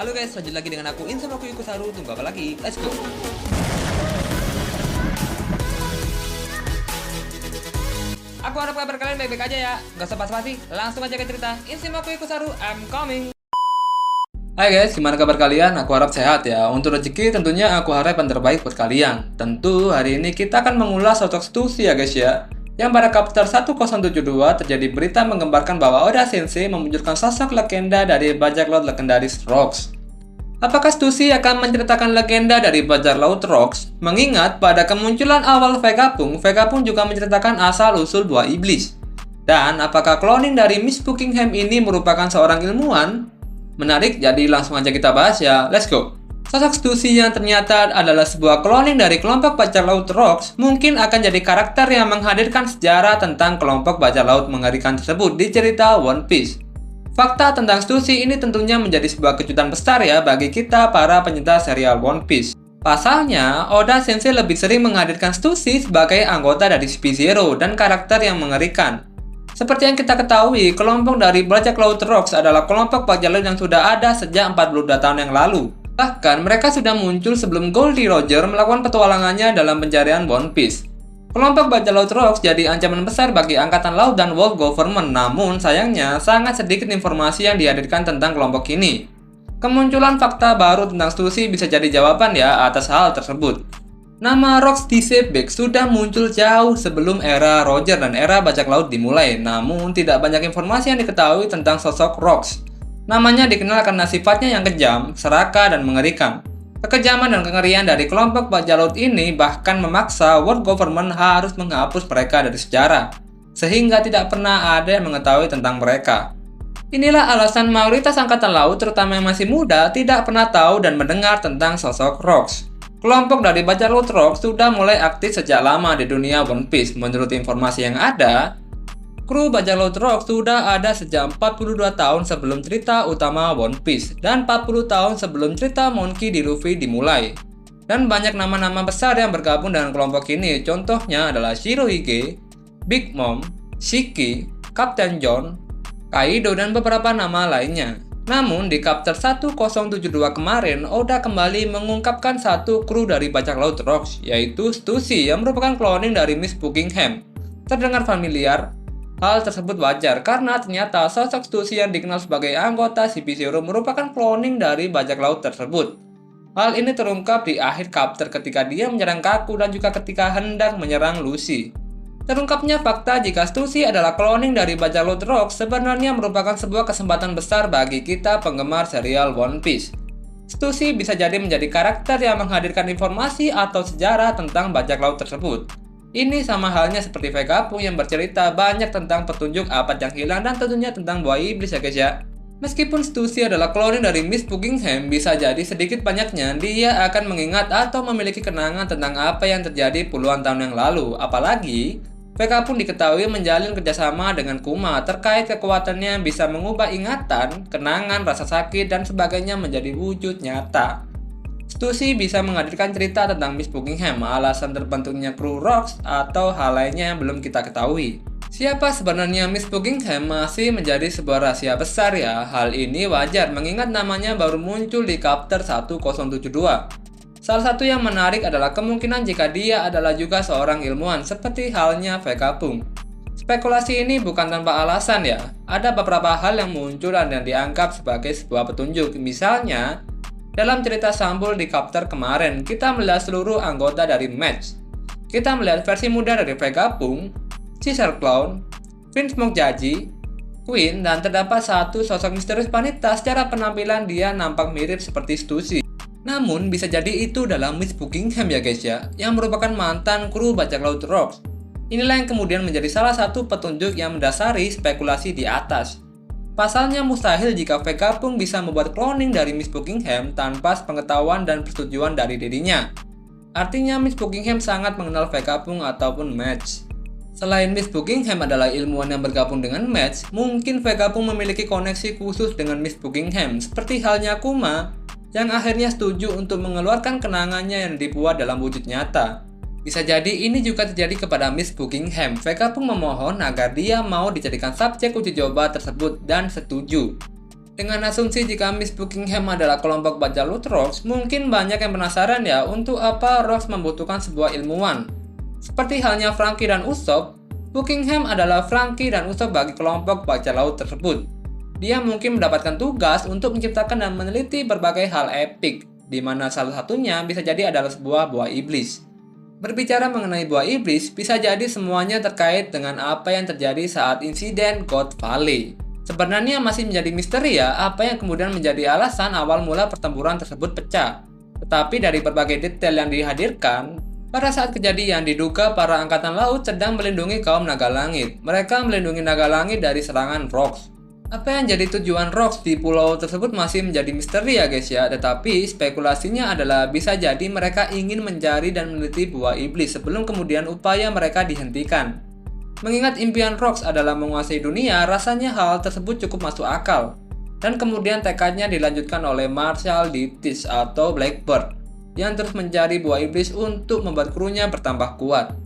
Halo guys, lanjut lagi dengan aku Insama Ikusaru. Tunggu apa lagi? Let's go. Aku harap kabar kalian baik-baik aja ya. Gak usah basa-basi, langsung aja ke cerita Insama Ikusaru, I'm coming. Hai guys, gimana kabar kalian? Aku harap sehat ya. Untuk rezeki tentunya aku harap yang terbaik buat kalian. Tentu hari ini kita akan mengulas sosok Stussy ya guys ya. Yang pada chapter 1072 terjadi berita menggambarkan bahwa Oda Sensei memunculkan sosok legenda dari bajak laut legendaris Rocks. Apakah Stussy akan menceritakan legenda dari bajak laut Rocks? Mengingat pada kemunculan awal Vegapunk juga menceritakan asal-usul buah iblis. Dan apakah cloning dari Miss Buckingham ini merupakan seorang ilmuwan? Menarik, jadi langsung aja kita bahas ya. Let's go! Sosok Stussy yang ternyata adalah sebuah cloning dari kelompok bajak laut Rocks mungkin akan jadi karakter yang menghadirkan sejarah tentang kelompok bajak laut mengerikan tersebut di cerita One Piece. Fakta tentang Stussy ini tentunya menjadi sebuah kejutan besar ya bagi kita para pencinta serial One Piece. Pasalnya, Oda Sensei lebih sering menghadirkan Stussy sebagai anggota dari CP0 dan karakter yang mengerikan. Seperti yang kita ketahui, kelompok dari bajak laut Rocks adalah kelompok bajak laut yang sudah ada sejak 42 tahun yang lalu. Bahkan, mereka sudah muncul sebelum Goldie Roger melakukan petualangannya dalam pencarian One Piece. Kelompok bajak laut Rocks jadi ancaman besar bagi Angkatan Laut dan World Government, namun sayangnya sangat sedikit informasi yang dihadirkan tentang kelompok ini. Kemunculan fakta baru tentang Stussy bisa jadi jawaban ya atas hal tersebut. Nama Rocks di Setback sudah muncul jauh sebelum era Roger dan era bajak laut dimulai, namun tidak banyak informasi yang diketahui tentang sosok Rocks. Namanya dikenal karena sifatnya yang kejam, serakah, dan mengerikan. Kekejaman dan kengerian dari kelompok bajak laut ini bahkan memaksa World Government harus menghapus mereka dari sejarah, sehingga tidak pernah ada yang mengetahui tentang mereka. Inilah alasan mayoritas angkatan laut, terutama yang masih muda, tidak pernah tahu dan mendengar tentang sosok Rocks. Kelompok dari bajak laut Rocks sudah mulai aktif sejak lama di dunia One Piece. Menurut informasi yang ada, kru bajak laut Rocks sudah ada sejak 42 tahun sebelum cerita utama One Piece dan 40 tahun sebelum cerita Monkey D. Luffy dimulai. Dan banyak nama-nama besar yang bergabung dengan kelompok ini, contohnya adalah Shirohige, Big Mom, Shiki, Captain John, Kaido, dan beberapa nama lainnya. Namun di chapter 1072 kemarin, Oda kembali mengungkapkan satu kru dari bajak laut Rocks, yaitu Stussy yang merupakan cloning dari Miss Buckingham. Terdengar familiar? Hal tersebut wajar karena ternyata sosok Stussy yang dikenal sebagai anggota CP0 merupakan cloning dari bajak laut tersebut. Hal ini terungkap di akhir chapter ketika dia menyerang Kaku dan juga ketika hendak menyerang Lucy. Terungkapnya fakta jika Stussy adalah cloning dari bajak laut Rocks sebenarnya merupakan sebuah kesempatan besar bagi kita penggemar serial One Piece. Stussy bisa jadi menjadi karakter yang menghadirkan informasi atau sejarah tentang bajak laut tersebut. Ini sama halnya seperti Vegapunk yang bercerita banyak tentang petunjuk abad yang hilang dan tentunya tentang buah iblis ya guys ya. Meskipun Stussy adalah cloning dari Miss Buckingham, bisa jadi sedikit banyaknya dia akan mengingat atau memiliki kenangan tentang apa yang terjadi puluhan tahun yang lalu. Apalagi, Vegapunk diketahui menjalin kerjasama dengan Kuma terkait kekuatannya yang bisa mengubah ingatan, kenangan, rasa sakit, dan sebagainya menjadi wujud nyata. Stussy bisa menghadirkan cerita tentang Miss Buckingham, alasan terbentuknya kru Rocks, atau hal lainnya yang belum kita ketahui. Siapa sebenarnya Miss Buckingham masih menjadi sebuah rahasia besar ya. Hal ini wajar mengingat namanya baru muncul di chapter 1072. Salah satu yang menarik adalah kemungkinan jika dia adalah juga seorang ilmuwan seperti halnya Vegapunk. Spekulasi ini bukan tanpa alasan ya. Ada beberapa hal yang muncul dan yang dianggap sebagai sebuah petunjuk. Misalnya, dalam cerita Sambul di chapter kemarin, kita melihat seluruh anggota dari Match. Kita melihat versi muda dari Vegapunk, Caesar Clown, Prince Mokjaji, Queen, dan terdapat satu sosok misterius wanita secara penampilan dia nampak mirip seperti Stussy. Namun, bisa jadi itu dalam Miss Buckingham ya guys ya, yang merupakan mantan kru bajak laut Rocks. Inilah yang kemudian menjadi salah satu petunjuk yang mendasari spekulasi di atas. Pasalnya mustahil jika Vegapunk bisa membuat cloning dari Miss Buckingham tanpa pengetahuan dan persetujuan dari dirinya. Artinya Miss Buckingham sangat mengenal Vegapunk ataupun Match. Selain Miss Buckingham adalah ilmuwan yang bergabung dengan Match, mungkin Vegapunk memiliki koneksi khusus dengan Miss Buckingham, seperti halnya Kuma yang akhirnya setuju untuk mengeluarkan kenangannya yang dibuat dalam wujud nyata. Bisa jadi ini juga terjadi kepada Miss Buckingham. Vegapunk memohon agar dia mau dijadikan subjek uji coba tersebut dan setuju. Dengan asumsi jika Miss Buckingham adalah kelompok bacalhau Rhodes, mungkin banyak yang penasaran ya untuk apa Rhodes membutuhkan sebuah ilmuwan. Seperti halnya Franky dan Usopp, Buckingham adalah Franky dan Usopp bagi kelompok bacalhau tersebut. Dia mungkin mendapatkan tugas untuk menciptakan dan meneliti berbagai hal epik, di mana salah satunya bisa jadi adalah sebuah buah iblis. Berbicara mengenai buah iblis, bisa jadi semuanya terkait dengan apa yang terjadi saat insiden God Valley. Sebenarnya masih menjadi misteri ya, apa yang kemudian menjadi alasan awal mula pertempuran tersebut pecah. Tetapi dari berbagai detail yang dihadirkan, pada saat kejadian diduga para angkatan laut sedang melindungi kaum naga langit. Mereka melindungi naga langit dari serangan Rocks. Apa yang jadi tujuan Rocks di pulau tersebut masih menjadi misteri ya guys ya, tetapi spekulasinya adalah bisa jadi mereka ingin mencari dan meneliti buah iblis sebelum kemudian upaya mereka dihentikan. Mengingat impian Rocks adalah menguasai dunia, rasanya hal tersebut cukup masuk akal. Dan kemudian tekadnya dilanjutkan oleh Marshal Dietrich atau Blackbird, yang terus mencari buah iblis untuk membuat krunya bertambah kuat.